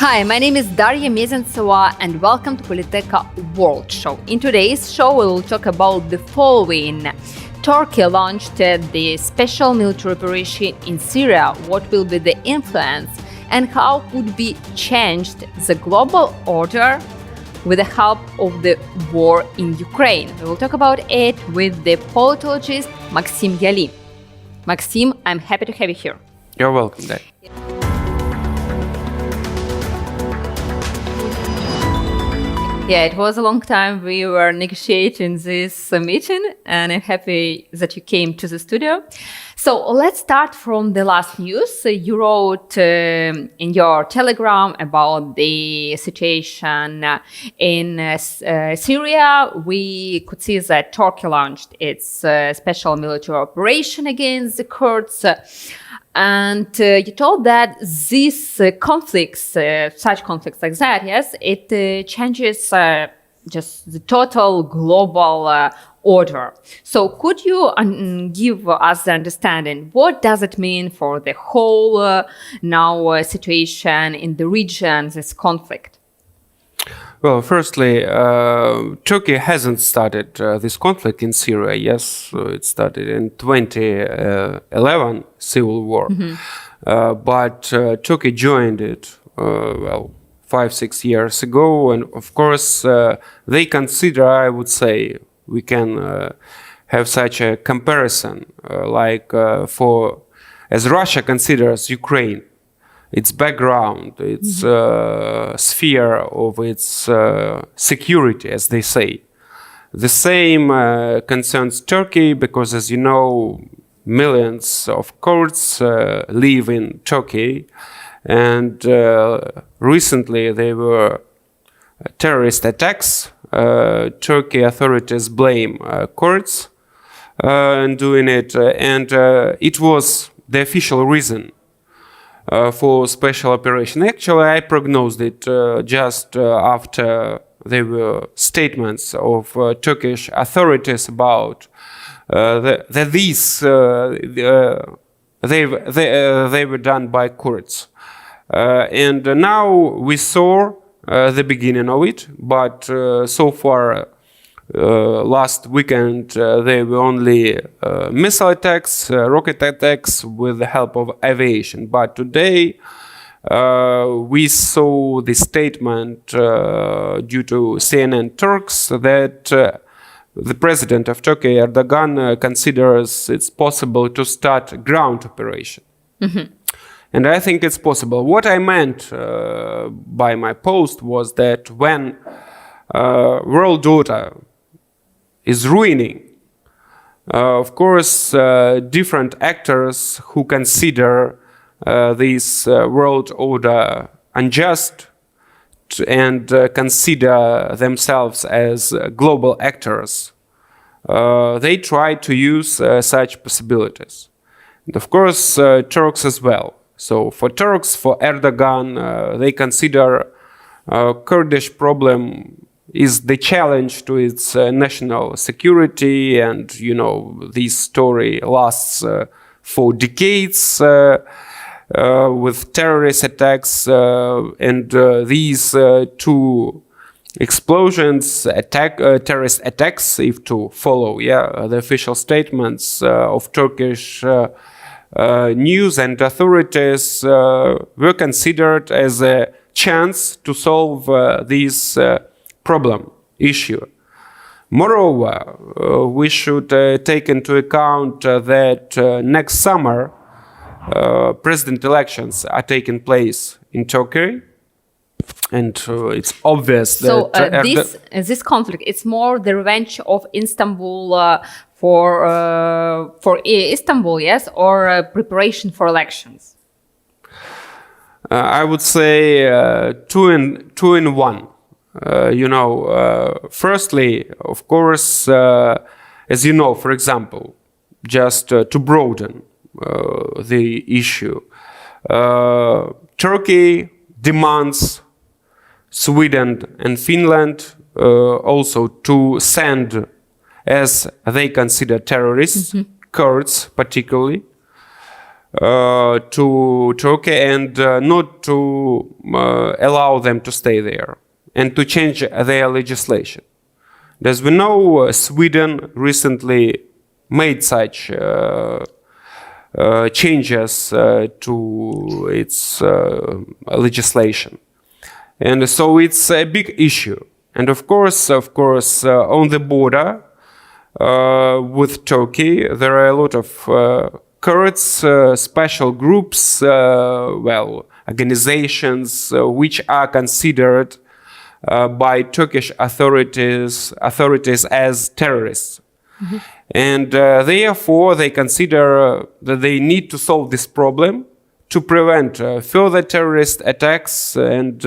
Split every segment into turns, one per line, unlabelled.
Hi, my name is Daria Mezentseва and welcome to Politica World Show. In today's show, we will talk about the following. Turkey launched the special military operation in Syria. What will be the influence and how could be changed the global order with the help of the war in Ukraine? We will talk about it with the politologist Maxim Yali. Maxim, I'm happy to have you here.
You're welcome, Dad.
Yeah, it was a long time we were negotiating this meeting, and I'm happy that you came to the studio. So let's start from the last news. You wrote in your Telegram about the situation in Syria. We could see that Turkey launched its special military operation against the Kurds. And you told that these conflicts, such conflicts like that, yes, it changes just the total global order. So could you give us the understanding, what does it mean for the whole now situation in the region, this conflict?
Well, firstly, Turkey hasn't started this conflict in Syria. Yes, it started in 2011 civil war, but Turkey joined it 5-6 years ago, and of course they consider, I would say, we can have such a comparison, as Russia considers Ukraine, its background, its sphere of its security, as they say. The same concerns Turkey because, as you know, millions of Kurds live in Turkey, and recently there were terrorist attacks. Turkey authorities blame Kurds in doing it, and it was the official reason for special operation. Actually, I prognosed it just after there were statements of Turkish authorities about that they were done by Kurds, and now we saw the beginning of it. But so far, last weekend there were only missile attacks, rocket attacks with the help of aviation. But today we saw the statement due to CNN Turks that the president of Turkey, Erdogan, considers it's possible to start a ground operation. And I think it's possible. What I meant by my post was that when world order is ruining, of course, different actors who consider this world order unjust and consider themselves as global actors, they try to use such possibilities. And of course, Turks as well. So for Turks, for Erdogan, they consider Kurdish problem is the challenge to its national security, and this story lasts for decades with terrorist attacks, and these two explosions, terrorist attacks, if to follow the official statements of Turkish news and authorities, were considered as a chance to solve this problem issue. Moreover, we should take into account that next summer president elections are taking place in Turkey, and it's obvious that
this conflict, it's more the revenge of Istanbul for Istanbul, yes, or preparation for elections.
I would say two in one. Firstly, of course, as you know, for example, just to broaden the issue, Turkey demands Sweden and Finland also to send, as they consider terrorists, Kurds particularly, to Turkey and not to allow them to stay there and to change their legislation. As we know, Sweden recently made such changes to its legislation. And so it's a big issue. And of course, on the border with Turkey, there are a lot of Kurds, special groups, organizations which are considered by Turkish authorities as terrorists. Mm-hmm. And therefore, they consider that they need to solve this problem to prevent further terrorist attacks and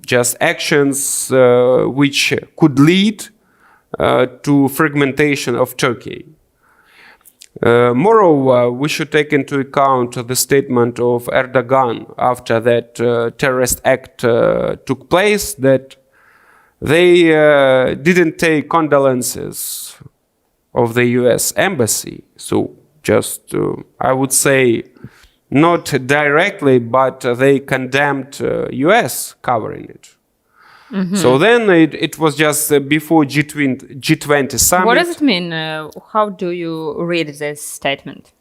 just actions which could lead to fragmentation of Turkey. Moreover, we should take into account the statement of Erdogan after that terrorist act took place, that they didn't take condolences of the US embassy. So just, I would say, not directly, but they condemned US covering it. Mm-hmm. So then it was just before G20 summit.
What does it mean? How do you read this statement?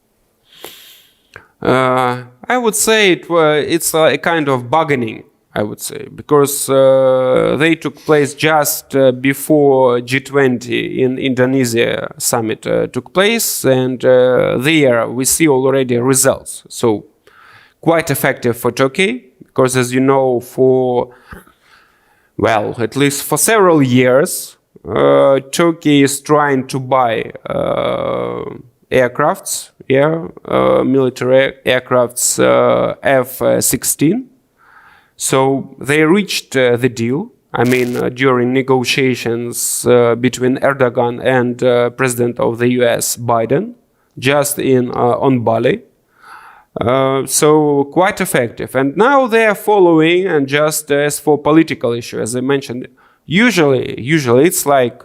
I would say it's a kind of bargaining, I would say, because they took place just before G20 in Indonesia summit took place, and there we see already results. So quite effective for Turkey, because as you know, at least for several years, Turkey is trying to buy aircrafts, military aircrafts F-16. So they reached the deal. I mean, during negotiations between Erdogan and President of the US, Biden, just on Bali. So quite effective. And now they are following, and just as for political issue, as I mentioned, usually it's like,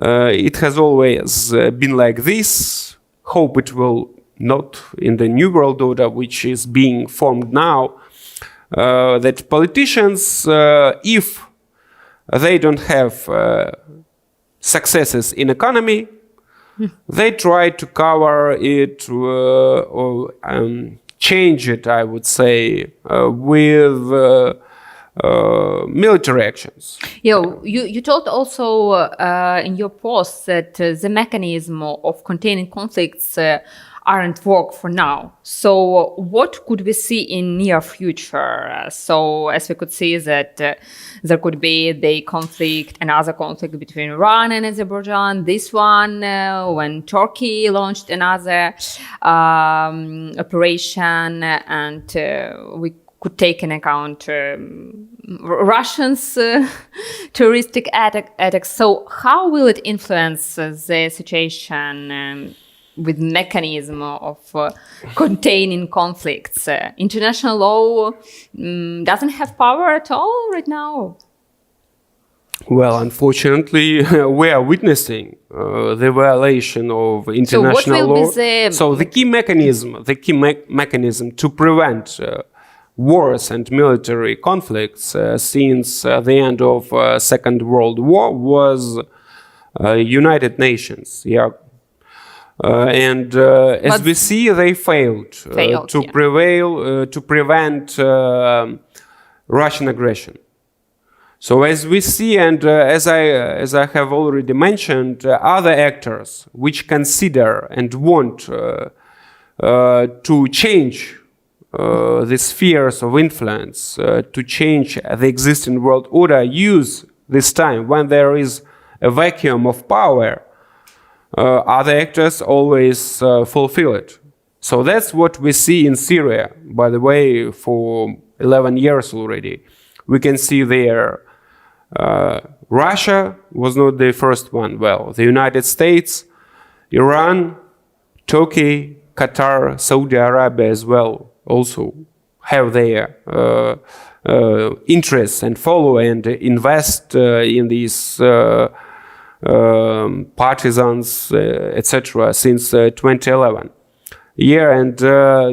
it has always been like this. Hope it will not in the new world order, which is being formed now, that politicians, if they don't have successes in economy, they try to cover it or change it, I would say, with military actions.
You told also in your post that the mechanism of containing conflicts aren't work for now. So what could we see in near future? So as we could see that there could be another conflict between Iran and Azerbaijan, this one when Turkey launched another operation, and we could take into account Russians' terroristic attacks. So how will it influence the situation with mechanism of containing conflicts? International law doesn't have power at all right now.
Well, unfortunately, we are witnessing the violation of international law. So the key mechanism to prevent wars and military conflicts since the end of Second World War was United Nations. As we see, they failed to prevent Russian aggression. So as we see, and as I have already mentioned, other actors which consider and want to change the spheres of influence, to change the existing world order, use this time when there is a vacuum of power. Other actors always fulfill it. So that's what we see in Syria, by the way, for 11 years already. We can see there Russia was not the first one. Well, the United States, Iran, Turkey, Qatar, Saudi Arabia as well also have their interests and follow and invest in these partisans, etc. since 2011. Yeah, and so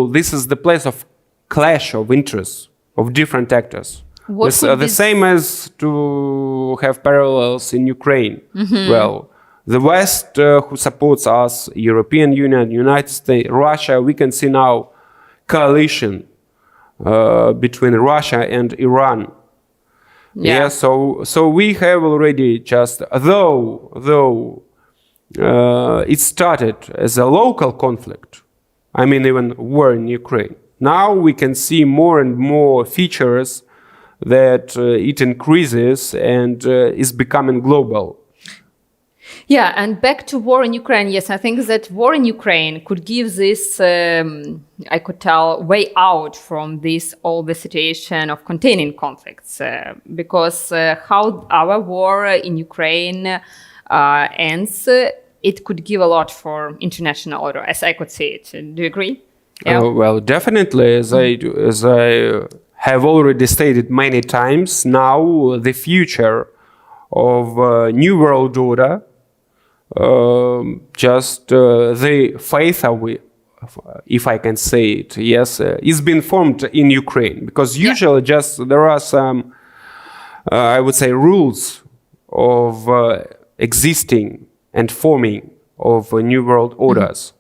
this is the place of clash of interests of different actors. The same as to have parallels in Ukraine. Well, the West, who supports us, European Union, United States, Russia, we can see now coalition between Russia and Iran. Yeah, so we have already just, though it started as a local conflict, I mean even war in Ukraine, now we can see more and more features that it increases and is becoming global.
Yeah, and back to war in Ukraine. Yes, I think that war in Ukraine could give this, I could tell, way out from this all the situation of containing conflicts, because how our war in Ukraine ends, it could give a lot for international order, as I could say it. Do you agree? Yeah.
Well, definitely, as I have already stated many times, now the future of new world order, the faith of it, if I can say it, yes, is being formed in Ukraine, because usually there are some, I would say, rules of existing and forming of new world orders.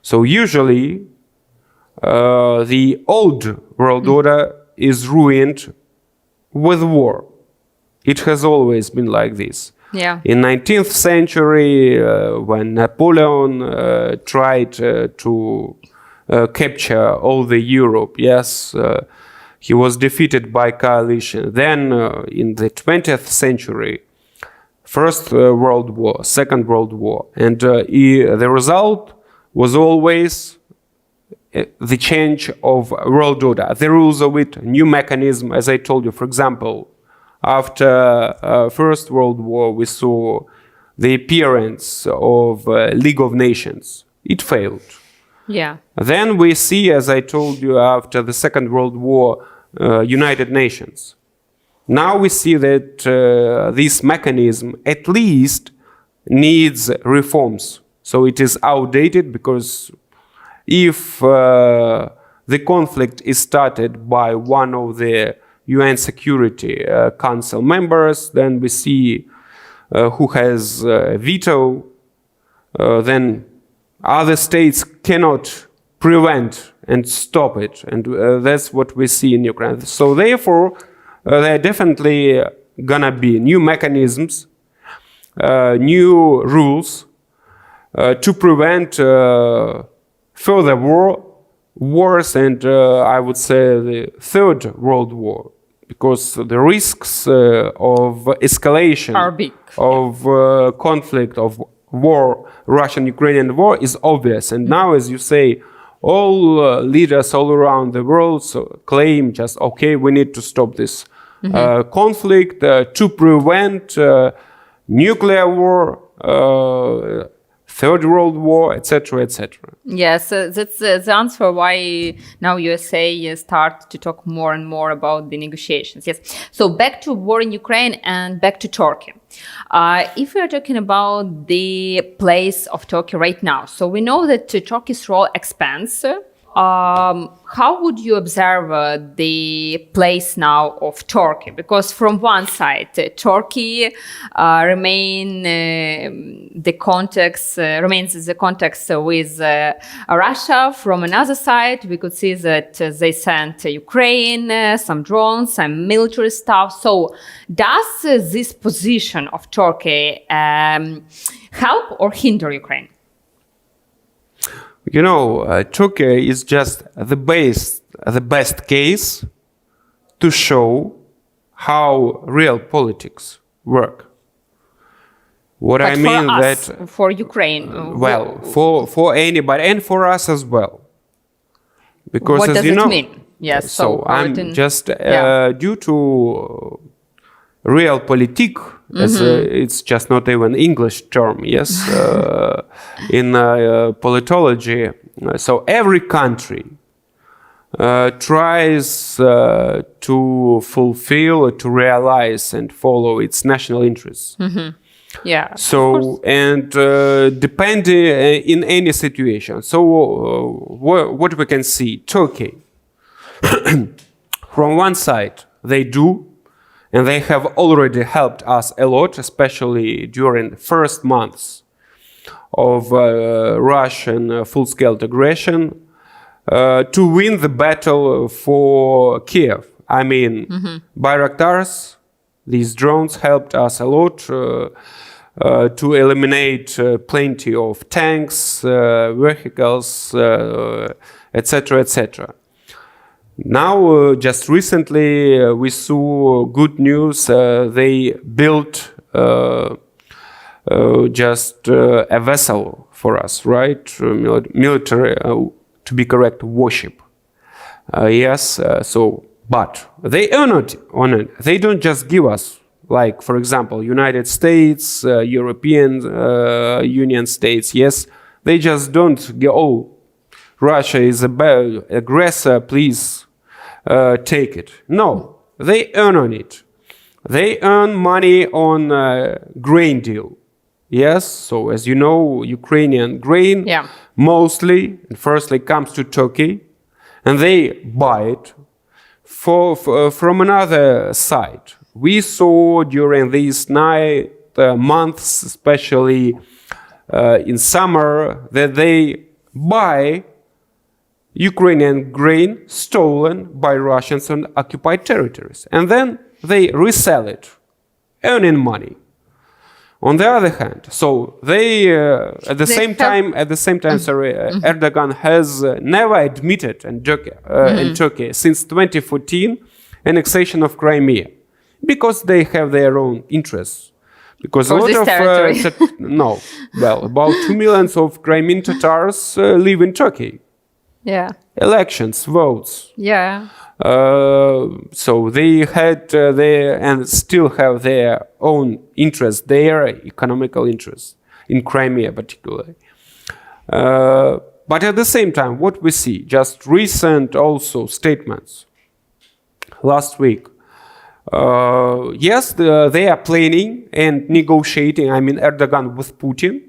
So usually the old world order is ruined with war. It has always been like this.
Yeah.
In 19th century, when Napoleon tried to capture all the Europe, yes, he was defeated by coalition. Then in the 20th century, First World War, Second World War, and the result was always the change of world order, the rules of it, new mechanism, as I told you. For example, after First World War, we saw the appearance of League of Nations. It failed.
Yeah.
Then we see, as I told you, after the Second World War, United Nations. Now we see that this mechanism at least needs reforms. So it is outdated, because if the conflict is started by one of the UN Security Council members, then we see who has veto, then other states cannot prevent and stop it. And that's what we see in Ukraine. So therefore, there are definitely gonna be new mechanisms, new rules to prevent further wars, and I would say the Third World War, because the risks of escalation
are big.
Of conflict, of war, Russian-Ukrainian war, is obvious. And now, as you say, all leaders all around the world claim just, okay, we need to stop this conflict to prevent nuclear war, Third World War, etc., etc.
Yes, that's the answer why now USA start to talk more and more about the negotiations. Yes. So back to war in Ukraine and back to Turkey. If we are talking about the place of Turkey right now, so we know that Turkey's role expands. How would you observe the place now of Turkey? Because from one side, Turkey remains the context with Russia. From another side, we could see that they sent Ukraine some drones, some military stuff. So does this position of Turkey help or hinder Ukraine?
You know, Turkey is just the best case to show how real politics work. What
but
I mean
for us,
that
for Ukraine,
well, for anybody and for us as well, because
what
as
does
you
it
know,
mean? Yes,
so I'm just due to real politique, as it's just not even English term, yes, in politology. So every country tries to fulfill, to realize and follow its national interests.
Yeah.
So, and depending in any situation. So, what we can see, Turkey, from one side, they do, and they have already helped us a lot, especially during the first months of Russian full-scale aggression, to win the battle for Kiev. I mean, Bayraktars, these drones helped us a lot to eliminate plenty of tanks, vehicles, etc., etc. Now, just recently, we saw good news. They built just a vessel for us, right? Military, to be correct, warship. Yes, but they earn it on it. They don't just give us, like, for example, United States, European Union states, yes, they just don't go, oh, Russia is a bad aggressor, please take it. No, they earn on it. They earn money on grain deal. Yes, so as you know, Ukrainian grain mostly, firstly, comes to Turkey, and they buy it from another side. We saw during these months, especially in summer, that they buy Ukrainian grain stolen by Russians on occupied territories, and then they resell it, earning money. On the other hand, so they at the same time, Erdogan has never admitted in Turkey since 2014 annexation of Crimea, because they have their own interests. Because a lot of about 2 million of Crimean Tatars live in Turkey.
Yeah.
Elections, votes.
Yeah.
So they had and still have their own interests, their economical interests in Crimea particularly. But at the same time, what we see, just recent also statements last week, yes, they are planning and negotiating, I mean Erdogan with Putin,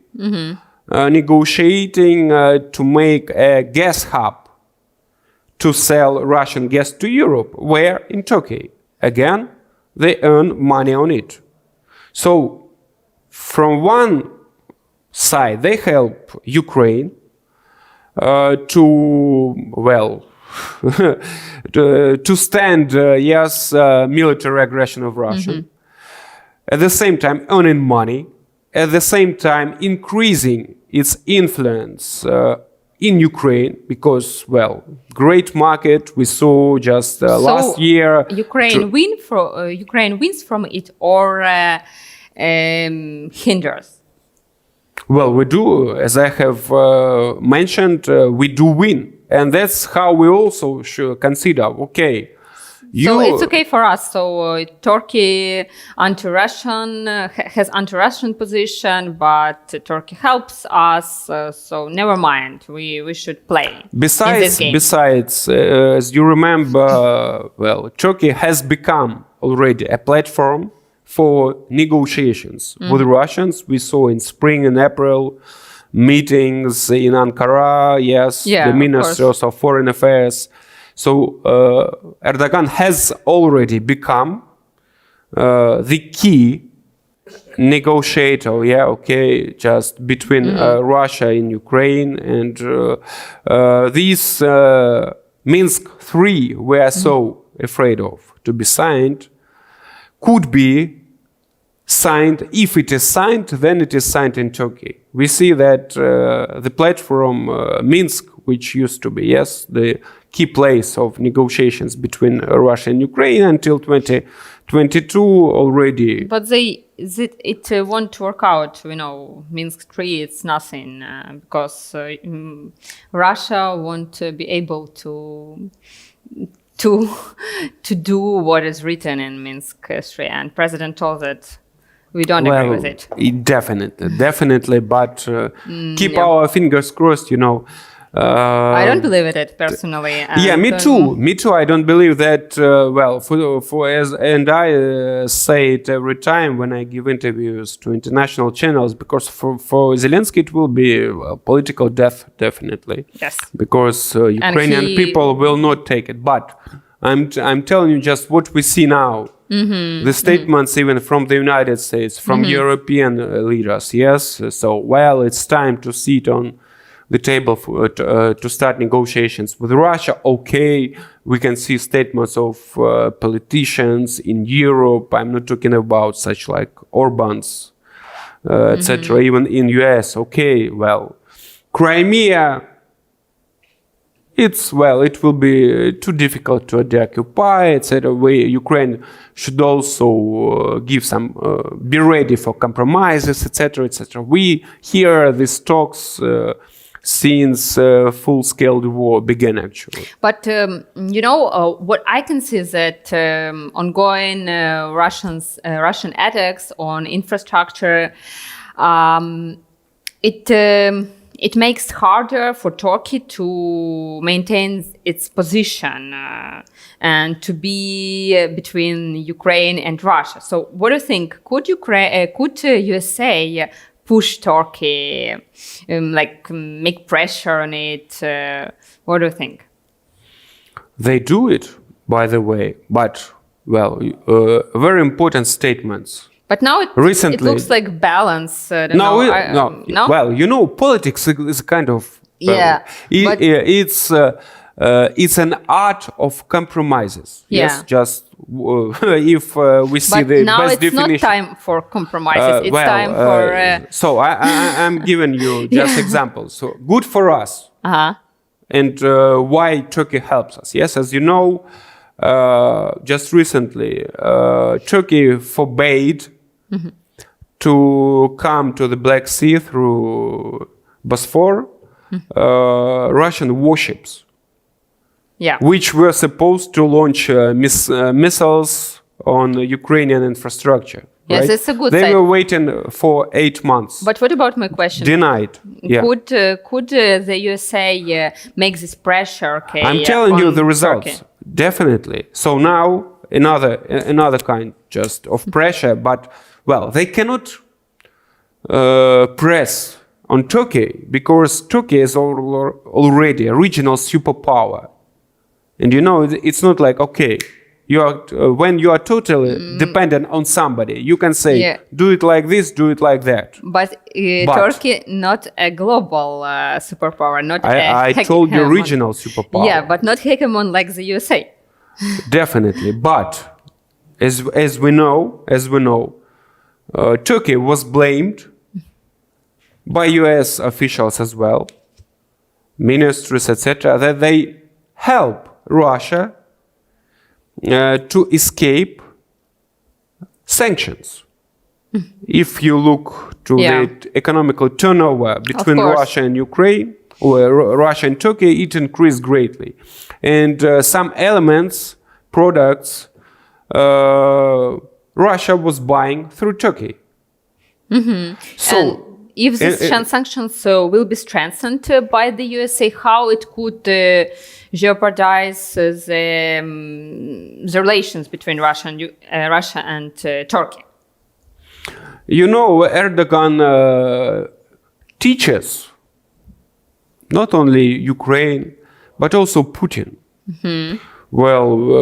negotiating to make a gas hub to sell Russian gas to Europe. Where? In Turkey. Again, they earn money on it. So, from one side, they help Ukraine to stand, military aggression of Russia. At the same time, earning money. At the same time, increasing its influence in Ukraine, because, great market. We saw just last year.
Ukraine wins from it, or hinders?
Well, we do, as I have mentioned, we do win, and that's how we also should consider. Okay.
So it's okay for us. So Turkey anti-Russian has anti-Russian position, but Turkey helps us. So never mind. We should play.
Besides, as you remember, Turkey has become already a platform for negotiations with Russians. We saw in spring and April meetings in Ankara. Yes, the ministers of foreign affairs. So Erdogan has already become the key negotiator, just between Russia and Ukraine. And these Minsk III we are so afraid of to be signed, could be signed. If it is signed, then it is signed in Turkey. We see that the platform Minsk, which used to be, the key place of negotiations between Russia and Ukraine until 2022 already.
But it won't work out, Minsk III, it's nothing, because Russia won't be able to do what is written in Minsk III, and President told that we don't agree with it.
Definitely, but keep our fingers crossed,
I don't believe it personally.
Yeah, me too. Me too. I don't believe that. I say it every time when I give interviews to international channels, because for Zelensky it will be political death, definitely.
Yes.
Because Ukrainian people will not take it. But I'm telling you just what we see now. Mm-hmm. The statements even from the United States, from European leaders. Yes. So it's time to sit on the table to start negotiations with Russia. Okay, we can see statements of politicians in Europe. I'm not talking about such like Orban's, etc. Even in US. Okay, Crimea. It will be too difficult to occupy, etc. Ukraine should also be ready for compromises, etc., etc. We hear these talks since full-scale war began, actually.
But, what I can see is that ongoing Russian attacks on infrastructure, it makes harder for Turkey to maintain its position and to be between Ukraine and Russia. So what do you think? Could USA push Turkey, make pressure on it? What do you think?
They do it, by the way, but, very important statements.
But now it looks like balance.
No? Well, politics is a kind of... it's an art of compromises.
Yeah.
Yes, just if we see the best definition. But now it's not
time for compromises. It's time for...
So I'm giving you just examples. So good for us. And why Turkey helps us. Yes, as you know, just recently, Turkey forbade to come to the Black Sea through Bosphor Russian warships, which were supposed to launch missiles on Ukrainian infrastructure.
Yes,
right?
it's a good
They were waiting for 8 months.
But what about my question?
Denied. Yeah.
Could the USA make this pressure?
I'm telling you the results. Turkey? Definitely. So now another kind just of pressure, but they cannot press on Turkey because Turkey is already a regional superpower, and it's not like when you are totally dependent on somebody, you can say do it like this, do it like that.
But Turkey not a global superpower, not
I told you regional superpower.
Yeah, but not hegemon like the USA.
Definitely, but as we know, Turkey was blamed by US officials as well, ministries, etc., that they help Russia to escape sanctions. If you look to the economical turnover between Russia and Ukraine, or Russia and Turkey, it increased greatly. And some elements, products, Russia was buying through Turkey. So,
and if these sanctions will be strengthened by the USA, how it could jeopardize the relations between Russia and Turkey?
Erdogan teaches not only Ukraine, but also Putin.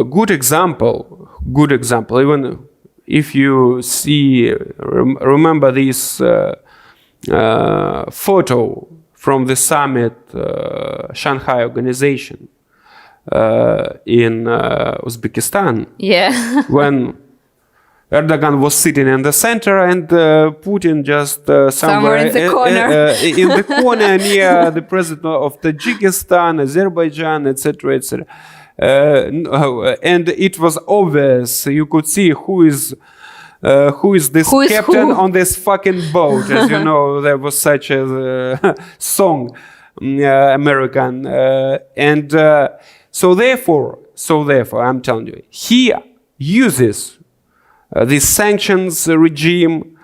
Good example, even if you remember this photo from the summit, Shanghai organization in Uzbekistan, when Erdogan was sitting in the center and Putin just somewhere
in the corner,
in the corner near the president of Tajikistan, Azerbaijan, etc., etc. And it was obvious. You could see who is this captain on this fucking boat. As you know, there was such a song, American, and so therefore, I'm telling you, he uses this sanctions regime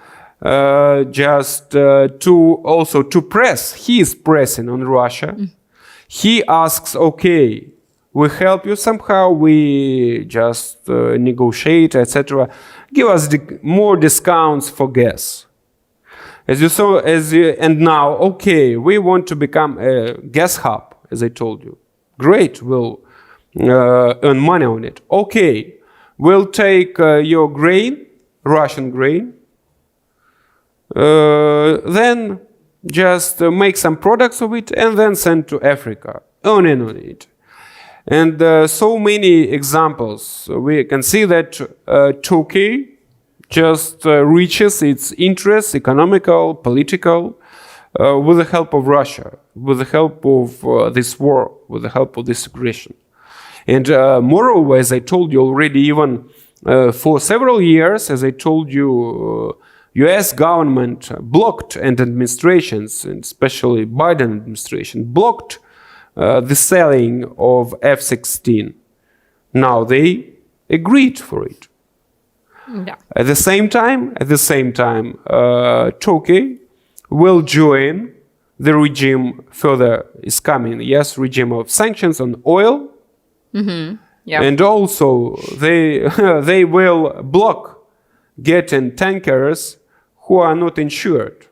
just to press. He is pressing on Russia. he asks, okay, we help you somehow, we just negotiate, etc. Give us more discounts for gas. As you saw, and now, okay, we want to become a gas hub, as I told you. Great, we'll earn money on it. Okay, we'll take your grain, Russian grain, then just make some products of it and then send to Africa, earning on it. And so many examples. We can see that Turkey just reaches its interests, economical, political, with the help of Russia, with the help of this war, with the help of this aggression. And moreover, as I told you already, even for several years, as I told you, US government blocked, and administrations, and especially Biden administration, blocked the selling of F-16. Now they agreed for it.
Yeah.
At the same time, Turkey will join the regime further is coming. Yes, regime of sanctions on oil,
Yeah.
and also they will block getting tankers who are not insured.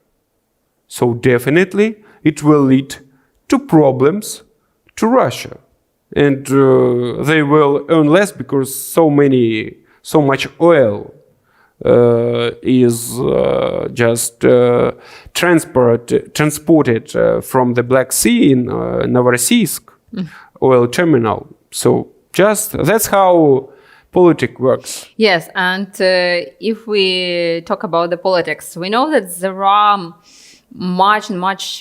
So definitely it will lead to problems to Russia, and they will earn less because so much oil is just transported from the Black Sea in Novorossiysk oil terminal. So just that's how politics works.
Yes, and if we talk about the politics, we know that there are much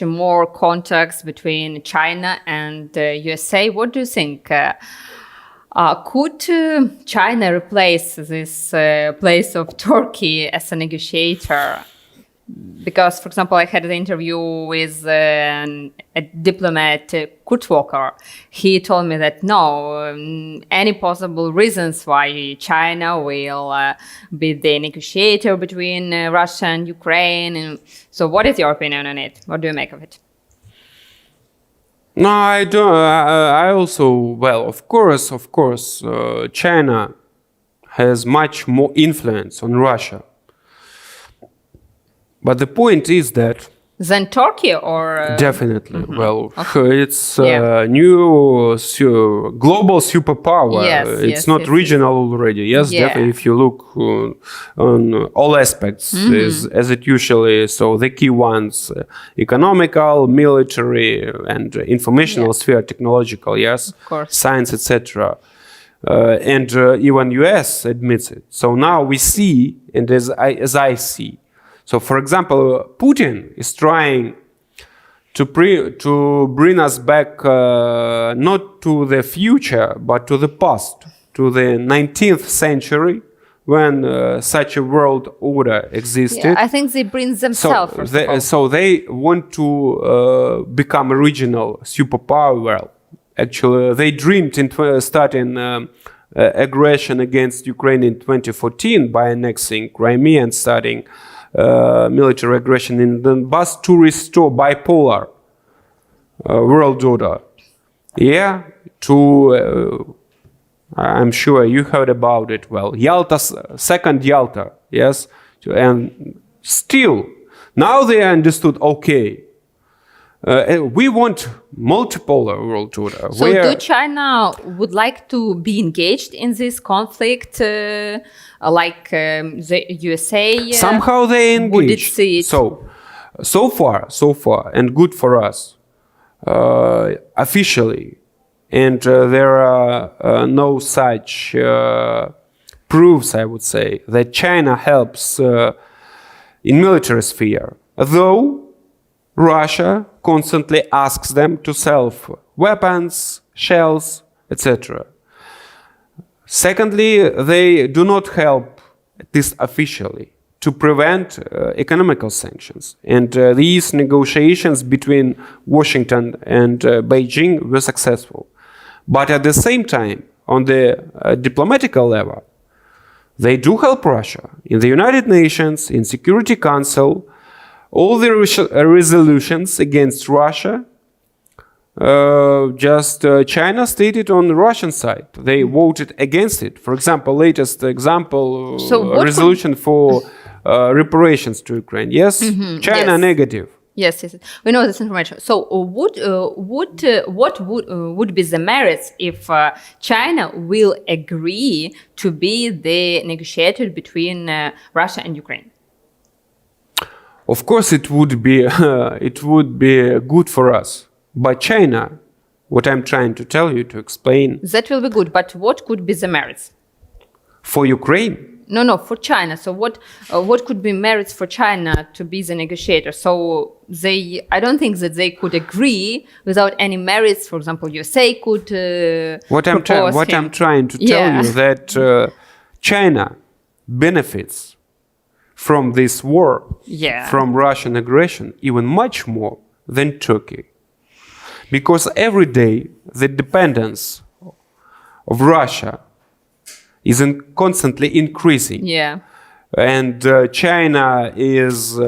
more contacts between China and USA. What do you think? Could China replace this place of Turkey as a negotiator? Because, for example, I had an interview with a diplomat, Kurt Walker. He told me that any possible reasons why China will be the negotiator between Russia and Ukraine. And so what is your opinion on it? What do you make of it?
No, I don't. I also, well, of course, China has much more influence on Russia. But the point is that
than Turkey, or
definitely. Well, it's new global superpower. It's not regional already. Yes, definitely. If you look on all aspects, as it usually. So the key ones: economical, military, and informational sphere, technological. Yes,
of course.
Science, etc. And even US admits it. So now we see, and as I see. So, for example, Putin is trying to bring us back not to the future, but to the past, to the 19th century, when such a world order existed.
Yeah, I think they bring themselves.
So they want to become a regional superpower. Well, actually, they dreamed in starting aggression against Ukraine in 2014 by annexing Crimea and starting military aggression in Donbass to restore bipolar world order. Yeah, I'm sure you heard about it. Well, second Yalta, yes, and still now they understood. Okay, we want multipolar world order.
So, do China would like to be engaged in this conflict? Like the USA
somehow they engage.
Would it see it?
So far, and good for us, officially, and there are no such proofs, I would say, that China helps in military sphere, though Russia constantly asks them to sell weapons, shells, etc. Secondly, they do not help, at least officially, to prevent economical sanctions. And these negotiations between Washington and Beijing were successful. But at the same time, on the diplomatical level, they do help Russia. In the United Nations, in Security Council, all the resolutions against Russia China stated on the Russian side. They voted against it. For example, latest example, resolution for reparations to Ukraine. Yes, China negative.
Yes, we know this information. So, what would be the merits if China will agree to be the negotiator between Russia and Ukraine?
Of course, it would be good for us. But China, what I'm trying to tell you, to explain,
that will be good. But what could be the merits
for Ukraine?
No, for China. So what could be merits for China to be the negotiator? So I don't think that they could agree without any merits. For example, USA could.
What I'm trying to tell you that China benefits from this war, from Russian aggression, even much more than Turkey, because every day the dependence of Russia is constantly increasing. And China is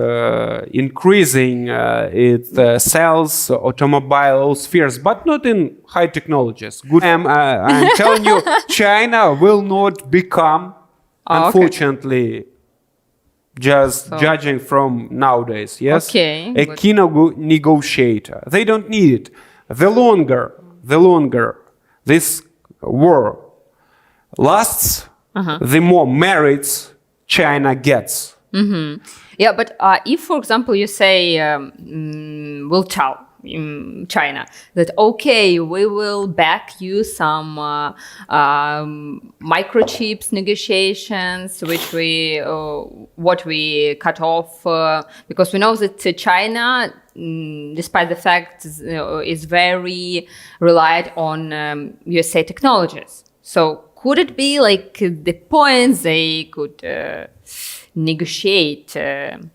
increasing its sales, automobile spheres, but not in high technologies. I'm telling you, China will not become, unfortunately, judging from nowadays, a key negotiator. They don't need it. The longer this war lasts, the more merits China gets.
Yeah, but if, for example, you say, we'll tell China that, okay, we will back you some microchips negotiations, which what we cut off, because we know that China, despite the fact is very reliant on USA technologies. So could it be like the points they could negotiate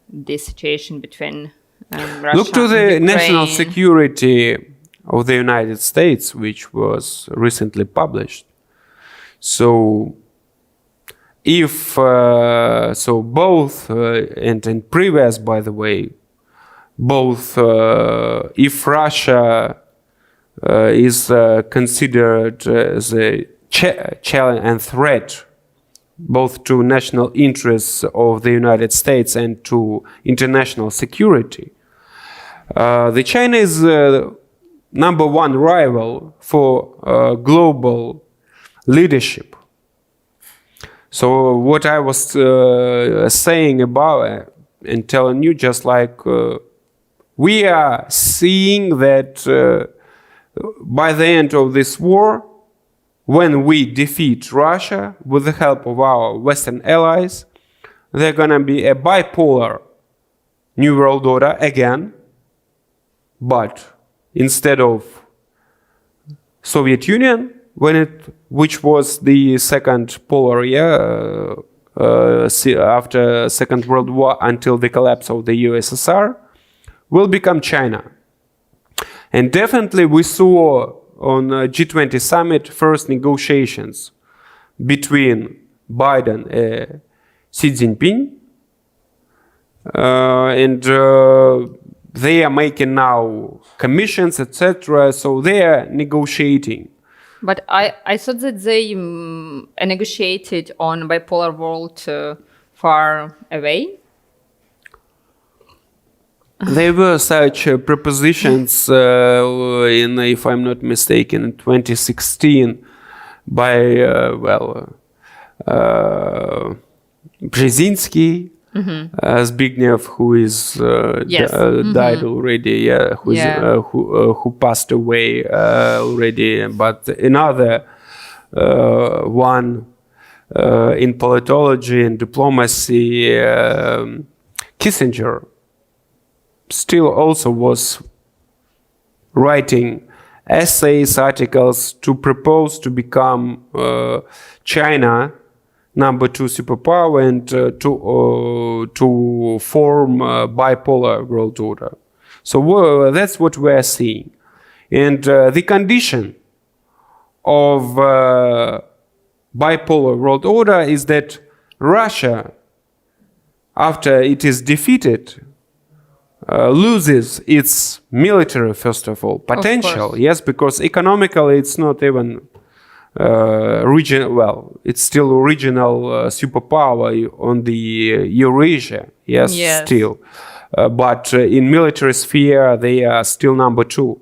this situation between Russia
Look to the
and
national security of the United States, which was recently published. So if both and in previous, by the way, both if Russia is considered as a challenge and threat both to national interests of the United States and to international security, the China is number one rival for global leadership. So what I was saying about and telling you, just like we are seeing that by the end of this war, when we defeat Russia with the help of our Western allies, there's going to be a bipolar new world order again, but instead of Soviet Union, which was the second polar after Second World War until the collapse of the USSR, will become China. And definitely we saw on G20 summit first negotiations between Biden and Xi Jinping, and they are making now commissions, etc. So they are negotiating.
But I thought that they negotiated on bipolar world far away.
There were such propositions in, if I'm not mistaken, in 2016 by Brzezinski, Zbigniew, who is died already, who passed away already, but another one in politology and diplomacy, Kissinger, still also was writing essays, articles to propose to become China number 2 superpower and to form a bipolar world order. So that's what we're seeing. And the condition of bipolar world order is that Russia, after it is defeated loses its military, first of all, potential. Yes, because economically it's not even region. Well, it's still regional superpower on the Eurasia. Yes, still. But in military sphere, they are still number 2.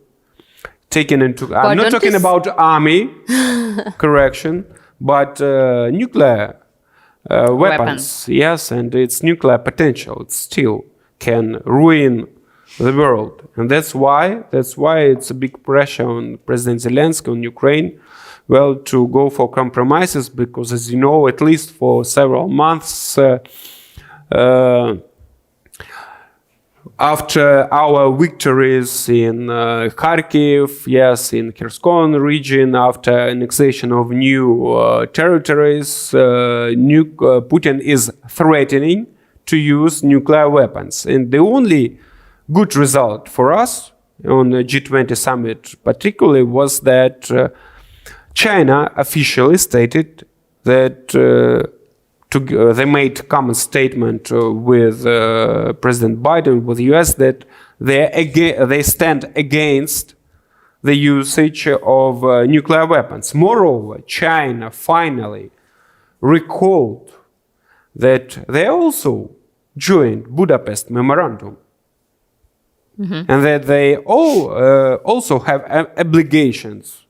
Taken into, I'm not talking about army, correction, but nuclear weapons. Yes, and its nuclear potential. It still can ruin the world, and that's why it's a big pressure on President Zelensky, on Ukraine, well, to go for compromises, because, as you know, at least for several months after our victories in Kharkiv, yes, in Kherson region, after annexation of new territories, Putin is threatening to use nuclear weapons. And the only good result for us on the G20 summit particularly was that China officially stated that they made common statement with President Biden, with the US, that they stand against the usage of nuclear weapons. Moreover, China finally recalled that they also joined Budapest Memorandum, and that they all also have obligations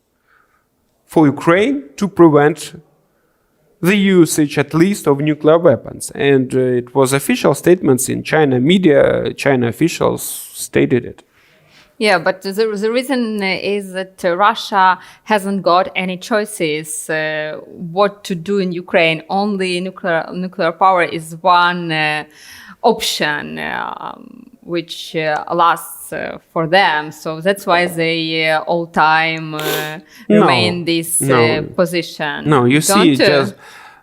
for Ukraine to prevent the usage, at least, of nuclear weapons. And it was official statements in China media. China officials stated it.
Yeah, but the reason is that Russia hasn't got any choices what to do in Ukraine. Only nuclear power is one option which lasts for them. So that's why they all time remain this position.
No, you see, just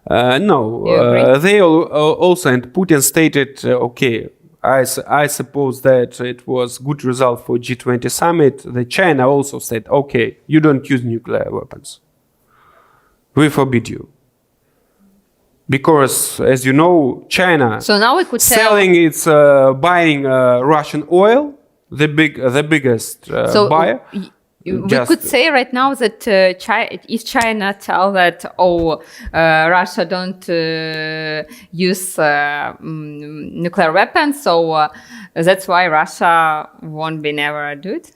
they also, and Putin stated, okay, I suppose that it was good result for G20 summit. The China also said, okay, you don't use nuclear weapons. We forbid you. Because, as you know, China selling its buying Russian oil, the biggest buyer.
We could say right now that if China tell that, Russia don't use nuclear weapons, so that's why Russia won't be never do it?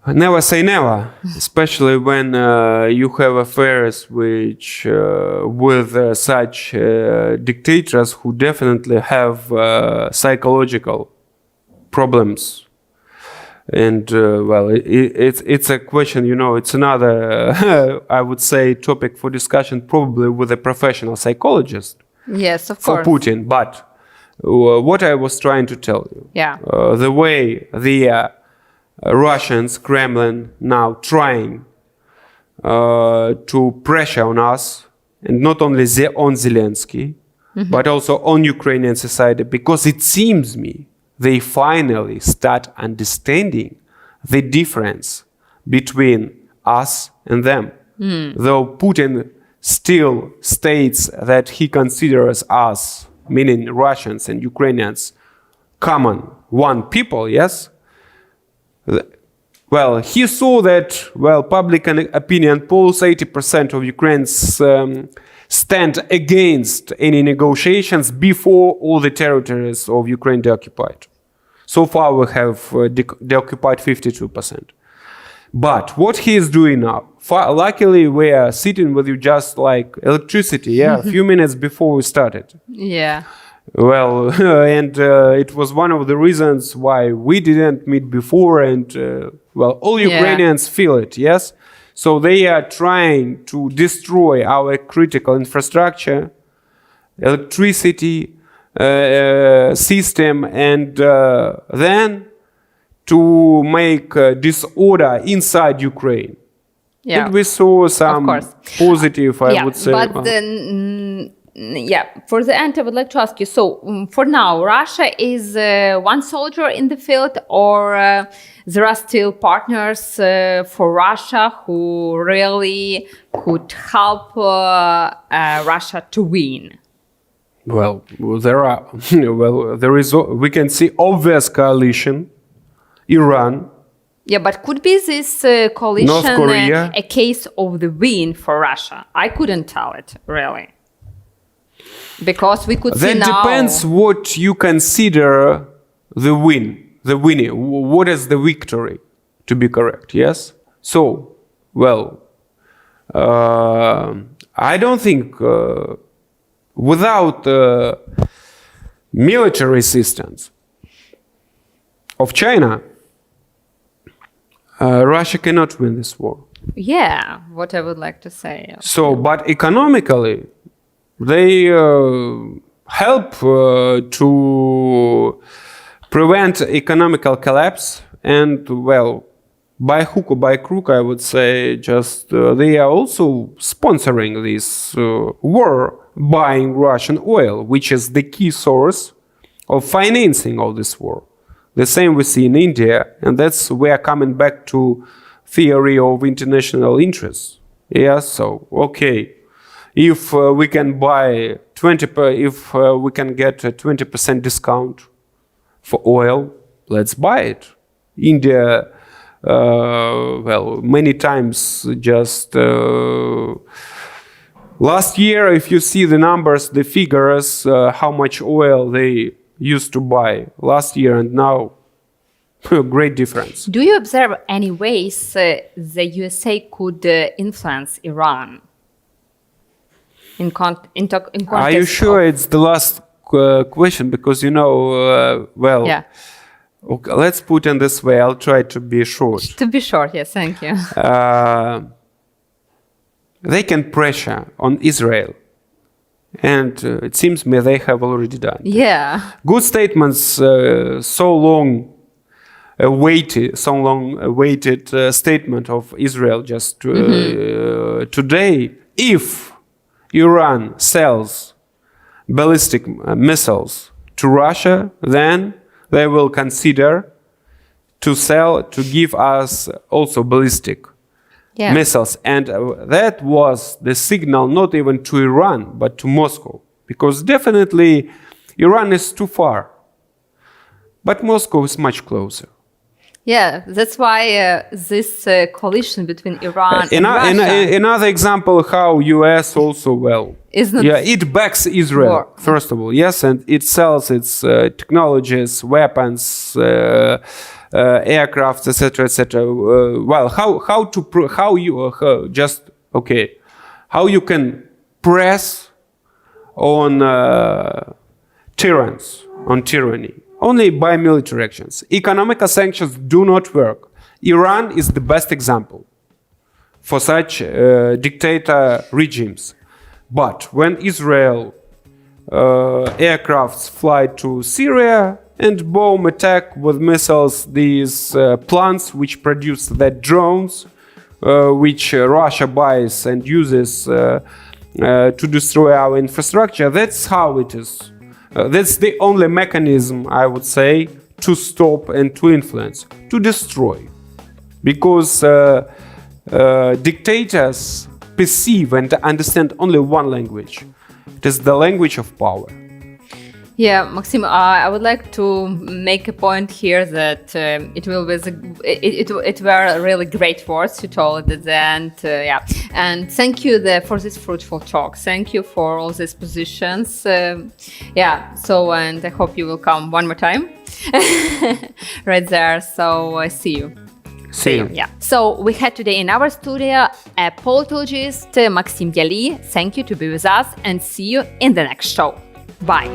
Never say never, especially when you have affairs which with such dictators who definitely have psychological problems. And well, it's a question, you know, it's another, I would say, topic for discussion, probably with a professional psychologist.
Yes, of
course. For Putin. But what I was trying to tell you, the way the Russians, Kremlin, now trying to pressure on us, and not only on Zelensky, but also on Ukrainian society, because it seems me they finally start understanding the difference between us and them. Though Putin still states that he considers us, meaning Russians and Ukrainians, common one people, yes? Well, he saw that, well, public opinion polls, 80% of Ukrainians stand against any negotiations before all the territories of Ukraine deoccupied. So far we have deoccupied 52%. But what he is doing now, luckily we are sitting with you just like electricity, a few minutes before we started.
Yeah.
Well, and it was one of the reasons why we didn't meet before, and well, all Ukrainians feel it, yes? So they are trying to destroy our critical infrastructure, electricity system, and then to make disorder inside Ukraine. Yeah. And we saw some positive, I would say.
But then, for the end, I would like to ask you, so for now, Russia is one soldier in the field, or there are still partners for Russia who really could help Russia to win?
Well, there are. Well, there is. We can see obvious coalition. Iran.
Yeah, but could be this coalition
North Korea.
A case of the win for Russia? I couldn't tell it really, because we could see
That
now.
depends what you consider the win, the winning. What is the victory, to be correct? Yes. So, well, I don't think without military assistance of China, Russia cannot win this war.
Yeah, what I would like to say.
So, but economically, they help to prevent economical collapse, and well, by hook or by crook, I would say, just they are also sponsoring this war, buying Russian oil, which is the key source of financing all this war. The same we see in India, and that's we are coming back to theory of international interests. Yes, so okay, if we can buy if we can get a 20% discount for oil, let's buy it. India, well, many times just last year, if you see the numbers, the figures, how much oil they used to buy last year and now, great difference.
Do you observe any ways the USA could influence Iran? In context
Are you sure it's the last question? Because well,
Yeah.
Okay, let's put it this way. I'll try to be short.
To be short, yes, thank you.
They can pressure on Israel, and it seems me they have already done.
Yeah.
Good statements, so long awaited statement of Israel just today. If Iran sells ballistic missiles to Russia, then they will consider to give us also ballistic missiles. And that was the signal not even to Iran, but to Moscow. Because definitely Iran is too far. But Moscow is much closer.
Yeah, that's why this coalition between Iran and Russia...
Another example how US also, well, it backs Israel,
war.
First of all, yes, and it sells its technologies, weapons, aircraft, etc., etc. Well, how you can press on tyranny? Only by military actions. Economical sanctions do not work. Iran is the best example for such dictator regimes. But when Israel aircrafts fly to Syria and bomb attack with missiles these plants which produce the drones, which Russia buys and uses to destroy our infrastructure, that's how it is. That's the only mechanism, I would say, to stop and to influence, to destroy. Because dictators perceive and understand only one language. It is the language of power.
Yeah, Maxim, I would like to make a point here that it were really great words you told at the end. And thank you for this fruitful talk. Thank you for all these positions. So, and I hope you will come one more time right there. So see you.
See you.
Yeah. So we had today in our studio a politologist, Maxim Yali. Thank you to be with us and see you in the next show. Bye.